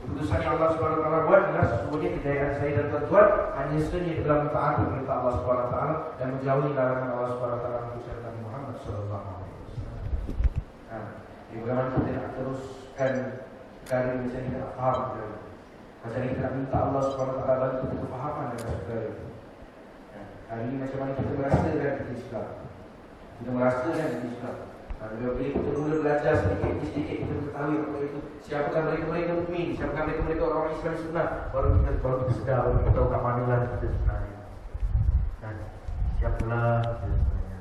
Keputusan yang Allah SWT buat adalah sesungguhnya kejayaan saya dan tuan-tuan hanya sunyi dalam mentaati perintah Allah SWT dan menjauhi larangan Allah SWT untuk Nabi Muhammad SAW. Bagaimana kita nak teruskan perkara ini macam ni tak faham. Macam ni kita nak minta Allah SWT bantu kita kefahaman dengan perkara ini. Hari ini macam mana kita merasakan kita Islam. Kita merasakan kita Islam. Bila kita mula belajar sedikit kita mengetahui apa itu, siapakah mereka-mereka mukmin, siapakah mereka-mereka orang Islam sunnah, baru kita sedar, baru kita tahu kat manalah kita sebenarnya. Siapalah kita sebenarnya.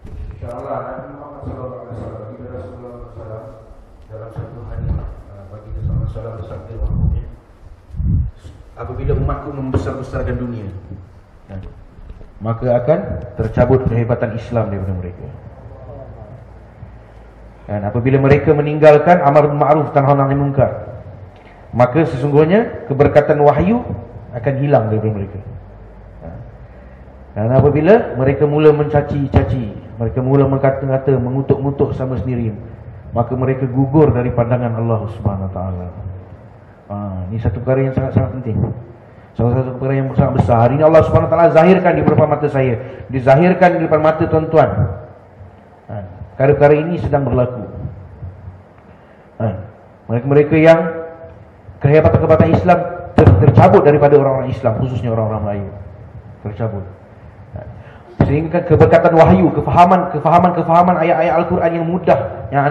InsyaAllah Nabi Muhammad SAW, kita Rasulullah SAW dalam satu hari bagi kita SAW bersabda bahawa apabila umatku membesar-besarkan dunia, maka akan tercabut kehebatan Islam daripada mereka. Dan apabila mereka meninggalkan amar ma'ruf dan nahi munkar, maka sesungguhnya keberkatan wahyu akan hilang daripada mereka. Dan apabila mereka mula mencaci-caci, mereka mula mengata-ngata, mengutuk-ngutuk sama sendiri, maka mereka gugur dari pandangan Allah Subhanahu Wa Taala. Ini satu perkara yang sangat-sangat penting. Salah satu perkara yang sangat besar. Hari ini Allah Subhanahu Wa Taala zahirkan di depan mata saya, dizahirkan di depan mata tuan-tuan. Perkara-perkara ini sedang berlaku. Mereka-mereka yang kehebatan-kehebatan Islam tercabut daripada orang-orang Islam, khususnya orang-orang Melayu. Tercabut. Sehingga keberkatan wahyu, kefahaman ayat-ayat Al-Quran yang mudah, yang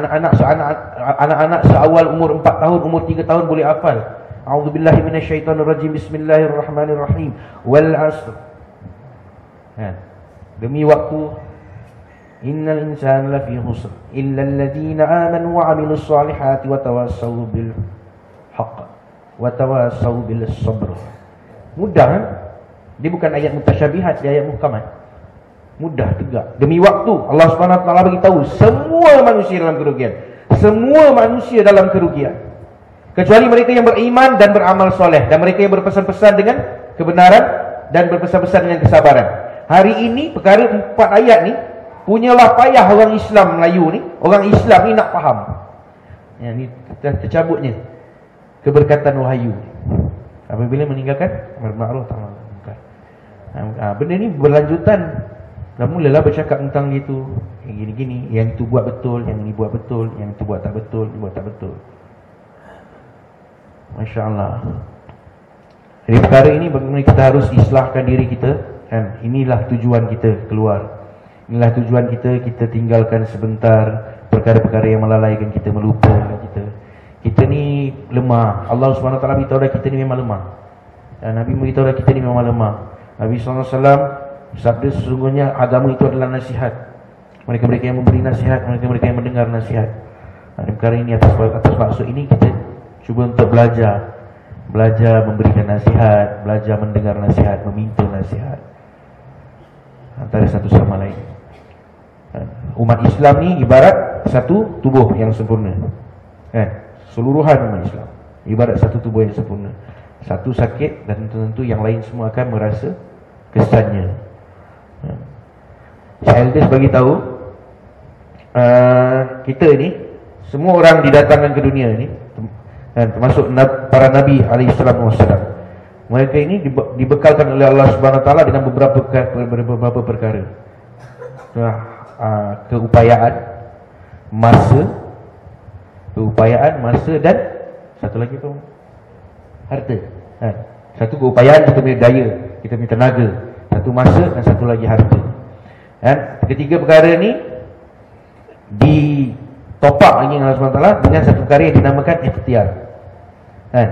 anak-anak seawal umur 4 tahun, umur 3 tahun boleh hafal. A'udzubillahi minasyaitonirrajim. Bismillahirrahmanirrahim. Wal 'asr. Demi waktu, innal insana lafi khusr illa alladhina amanu wa 'amilus solihati wa tawassaw bil haqq wa tawassaw bis sabr. Mudah kan? Dia bukan ayat mutasyabihat, dia ayat muhkamat. Mudah, tegak. Demi waktu, Allah Subhanahu Wa Taala bagi tahu semua manusia dalam kerugian. Semua manusia dalam kerugian. Kecuali mereka yang beriman dan beramal soleh, dan mereka yang berpesan-pesan dengan kebenaran dan berpesan-pesan dengan kesabaran. Hari ini perkara 4 ayat ni punyalah payah orang Islam Melayu ni, orang Islam ni nak faham. Ni tercabutnya keberkatan wahyu apabila meninggalkan amar ma'ruf nahi munkar. Benda ni berlanjutan. Dah mulalah bercakap tentang gitu, yang gini-gini, yang itu buat betul, yang ini buat betul, yang itu buat tak betul, ini buat tak betul. Masya-Allah. Jadi perkara ini bagaimana kita harus islahkan diri kita, kan? Inilah tujuan kita keluar. Inilah tujuan kita tinggalkan sebentar perkara-perkara yang melalaikan kita, melupakan kita. Kita ni lemah. Allah SWT beritahu dah kita ni memang lemah. Dan Nabi beritahu dah kita ni memang lemah. Nabi SAW sabda sesungguhnya agama itu adalah nasihat. Mereka-mereka yang memberi nasihat, mereka-mereka yang mendengar nasihat. Dan perkara ini atas maksud ini kita cuba untuk belajar memberikan nasihat, belajar mendengar nasihat, meminta nasihat antara satu sama lain. Umat Islam ni ibarat satu tubuh yang sempurna, seluruhan umat Islam ibarat satu tubuh yang sempurna. Satu sakit dan tentu yang lain semua akan merasa kesannya. Elders bagi tahu kita ni semua orang didatangkan ke dunia ni, termasuk para nabi alaihissalam wassalam. Mereka ini dibekalkan oleh Allah Subhanahu Wa Taala dengan beberapa perkara. Keupayaan, masa dan satu lagi tu harta. Satu keupayaan, kita punya daya, kita punya tenaga. Satu masa dan satu lagi harta. Ketiga perkara ni ditopak lagi Allah SWT dengan satu perkara yang dinamakan ikhtiar. Kan?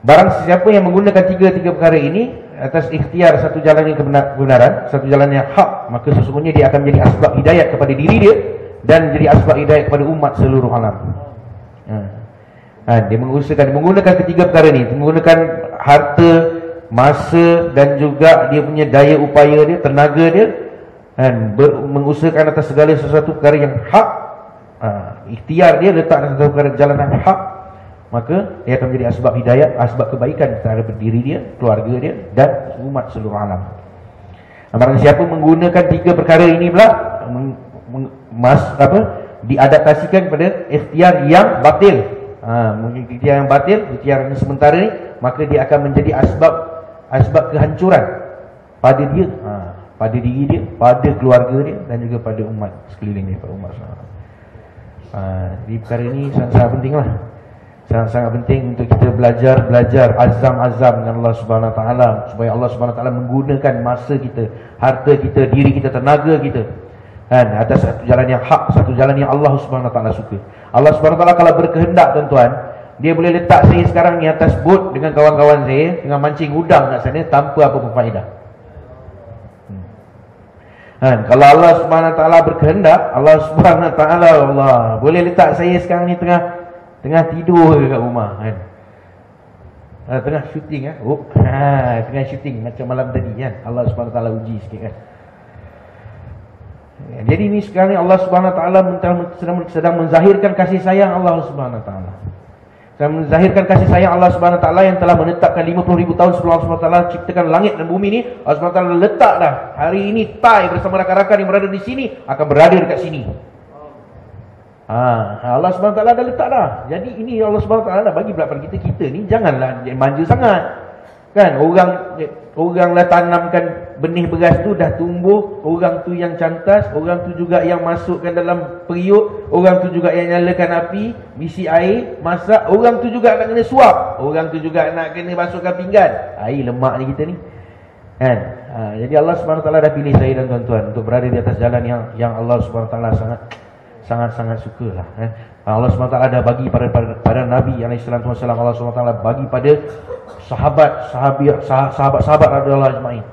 Barang siapa yang menggunakan tiga perkara ini atas ikhtiar satu jalan yang kebenaran, satu jalan yang hak, maka sesungguhnya dia akan menjadi asbab hidayat kepada diri dia dan jadi asbab hidayat kepada umat seluruh alam. Dia menggunakan ketiga perkara ni, menggunakan harta, masa dan juga dia punya daya upaya dia, tenaga dia, mengusahakan atas segala sesuatu perkara yang hak. Ikhtiar dia letak dalam satu perkara jalan yang hak, maka dia akan menjadi asbab hidayat, asbab kebaikan terhadap diri dia, keluarga dia dan umat seluruh alam. Barang siapa menggunakan tiga perkara ini pula diadaptasikan pada ikhtiar yang batil, ikhtiar yang batil, ikhtiar yang sementara ni, maka dia akan menjadi asbab kehancuran pada dia, pada diri dia, pada keluarga dia dan juga pada umat sekeliling dia, pada umat seluruh. Jadi perkara ini sangat-sangat penting lah. Sangat-sangat penting untuk kita belajar azam dengan Allah Subhanahu Wa Taala, supaya Allah Subhanahu Wa Taala menggunakan masa kita, harta kita, diri kita, tenaga kita atas satu jalan yang hak, satu jalan yang Allah Subhanahu Wa Taala suka. Allah Subhanahu Wa Taala kalau berkehendak, tuan-tuan, dia boleh letak saya sekarang ni atas bot dengan kawan-kawan saya tengah mancing udang kat sana tanpa apa pun faedah. Kalau Allah Subhanahu Wa Taala berkehendak, Allah Subhanahu Wa Taala boleh letak saya sekarang ni tengah tidur dekat rumah kan. Tengah syuting tengah syuting macam malam tadi kan. Allah Subhanahu Wa Taala uji sikit kan. Jadi ni sekarang ni Allah Subhanahu Wa Taala sedang menzahirkan kasih sayang Allah Subhanahu Wa Taala. Sedang menzahirkan kasih sayang Allah Subhanahu Wa Taala yang telah menetapkan 50,000 tahun sebelum Allah Subhanahu Wa Taala ciptakan langit dan bumi ni. Allah Subhanahu Wa Taala letak dah hari ini Tai bersama rakan-rakan yang berada di sini akan berada dekat sini. Allah Subhanahu Wa Taala dah letak dah. Jadi ini Allah Subhanahu Wa Taala dah bagi pula pada kita ni janganlah manja sangat. Kan orang dah tanamkan benih beras tu dah tumbuh, orang tu yang cantas, orang tu juga yang masukkan dalam periuk, orang tu juga yang nyalakan api, bisi air, masak, orang tu juga nak kena suap, orang tu juga nak kena masukkan pinggan. Air lemak ni kita ni. Kan? Jadi Allah Subhanahu Wa Taala dah pilih saya dan tuan-tuan untuk berada di atas jalan yang Allah Subhanahu Wa Taala sangat sukalah. Allah SWT dah bagi pada Nabi SAW, Allah SWT bagi pada sahabat-sahabat radhiyallahu ajmain.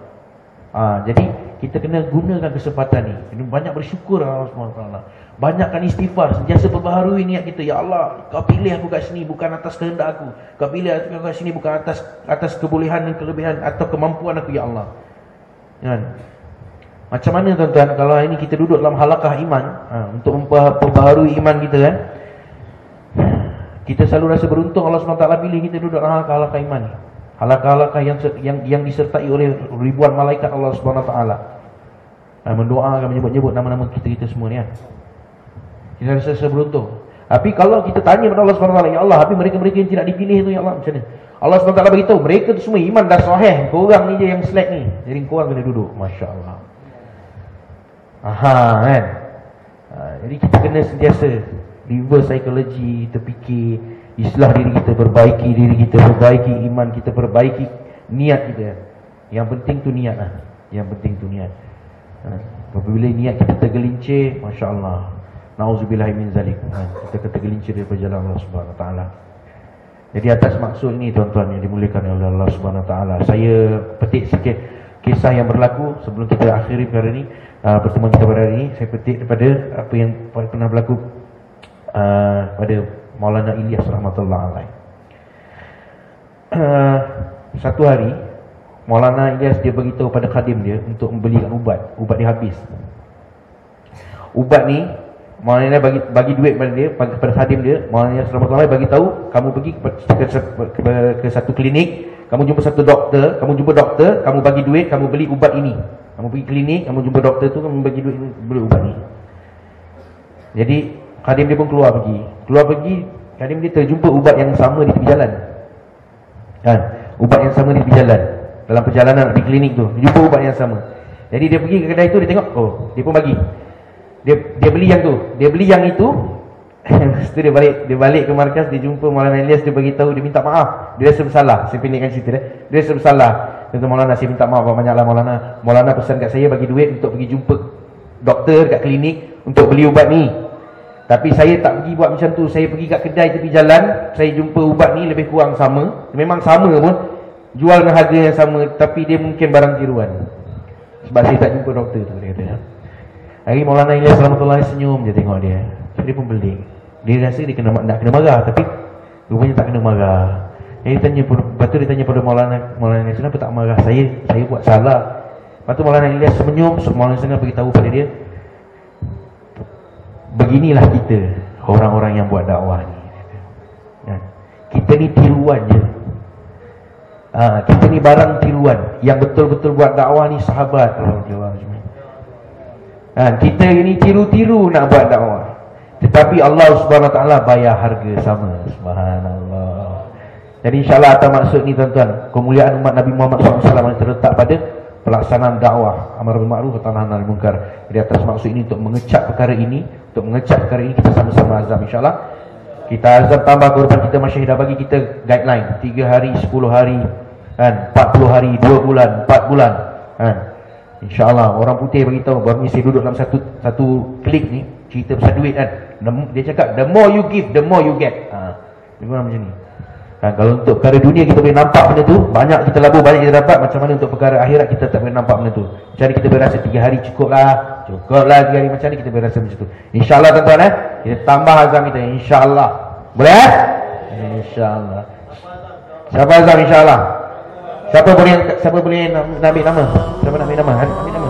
Jadi kita kena gunakan kesempatan ni. Kena banyak bersyukur Allah SWT. Banyakkan istighfar, sentiasa perbaharui niat kita. Ya Allah, kau pilih aku kat sini bukan atas kehendak aku. Kau pilih aku kat sini bukan atas kebolehan dan kelebihan atau kemampuan aku, ya Allah. Kan? Macam mana tuan-tuan kalau ini kita duduk dalam halaqah iman untuk memperbaharui iman kita kan? Kita selalu rasa beruntung Allah SWT pilih kita duduk dalam halaqah iman ni. Halaqah yang disertai oleh ribuan malaikat Allah SWT. Mendoakan, menyebut-nyebut nama-nama kita semua ni kan. Kita rasa beruntung. Tapi kalau kita tanya kepada Allah SWT, ya Allah, tapi mereka-mereka yang tidak dipilih tu ya Allah, macam mana? Allah SWT beritahu mereka tu semua iman dah sahih. Korang ni je yang slack ni. Jadi korang kena duduk. Masya Allah. Kan. Jadi kita kena sentiasa reverse psychology, terfikir, islah diri kita, perbaiki diri kita, perbaiki iman kita, perbaiki niat kita. Yang penting tu niat lah. Yang penting tu niat. Apabila niat kita tergelincir, Masya Allah, na'udzubillahi min zalik, kita tergelincir daripada jalan Allah Subhanahu Wa Taala. Jadi atas maksud ni tuan-tuan yang dimuliakan oleh Allah Subhanahu Wa Taala, saya petik sikit kisah yang berlaku sebelum kita akhiri perkara ni. Pertemuan kita pada hari ini saya petik daripada apa yang pernah berlaku pada Maulana Ilyas rahmatullah alaih. Satu hari Maulana Ilyas dia beritahu pada khadim dia untuk membelikan ubat dia habis. Ubat ni Maulana bagi duit kepada dia, kepada khadim dia. Maulana Ilyas rahmatullah alaih bagi tahu, kamu pergi ke satu klinik, kamu jumpa satu doktor, kamu bagi duit, kamu beli ubat ini. Kamu pergi klinik, kamu jumpa doktor tu, kamu bagi duit beli ubat ni. Jadi khadim dia pun keluar pergi, khadim dia terjumpa ubat yang sama di tepi jalan. Kan? Ubat yang sama di tepi jalan. Dalam perjalanan di klinik tu, dia jumpa ubat yang sama. Jadi dia pergi ke kedai tu, dia tengok, dia pun bagi. Dia beli yang tu, dia beli yang itu. Lepas tu dia balik ke markas, dia jumpa Maulana Ilyas, dia bagi tahu, dia minta maaf. Dia rasa bersalah. Saya pendekkan cerita dia. Dia rasa bersalah. Kata Maulana, saya minta maaf banyaklah Maulana. Maulana pesan kat saya bagi duit untuk pergi jumpa doktor kat klinik untuk beli ubat ni. Tapi saya tak pergi buat macam tu. Saya pergi kat kedai tepi jalan, saya jumpa ubat ni lebih kurang sama. Memang sama pun, jual dengan harga yang sama, tapi dia mungkin barang tiruan. Sebab saya tak jumpa doktor tu, dia kata. Hari Maulana Ilyas Rahmatullahi senyum je tengok dia. So, dia pun pelik. Dia rasa dia nak kena marah, tapi rupanya tak kena marah. Dia tanya, lepas tu dia tanya pada Maulana Ilyas, kenapa tak marah? Saya buat salah. Lepas tu Maulana Ilyas senyum. So, Maulana Ilyas beritahu pada dia, beginilah kita, orang-orang yang buat dakwah ni. Kita ni tiruan je. Kita ni barang tiruan. Yang betul-betul buat dakwah ni sahabat. Kita ni tiru-tiru nak buat dakwah. Tetapi Allah Subhanahu Wa Taala bayar harga sama. Subhanallah. Jadi insya-Allah atas maksud ni tuan-tuan, kemuliaan umat Nabi Muhammad SAW terletak pada pelaksanaan dakwah amar bil ma'ruf wa nahi anil munkar. Jadi atas maksud ini, untuk mengecap perkara ini, kita sama-sama azam insya-Allah. Kita azam tambah korban kita, Masyaikh dah bagi kita guideline 3 hari, 10 hari, 40 hari, 2 bulan, 4 bulan. InsyaAllah. Orang putih beritahu, baru ni saya duduk dalam satu klik ni, cerita pasal duit kan. Dia cakap, the more you give, the more you get. Dia macam ni. Kalau untuk perkara dunia kita boleh nampak benda tu, banyak kita labur, banyak kita dapat. Macam mana untuk perkara akhirat kita tak boleh nampak benda tu. Macam mana kita berasa 3 hari cukuplah 3 hari, macam mana kita berasa macam tu. InsyaAllah tuan-tuan, kita tambah azam kita, insyaAllah. Boleh InsyaAllah. Siapa azam insyaAllah? Siapa boleh nak ambil nama? Siapa nak ambil nama? Ambil nama.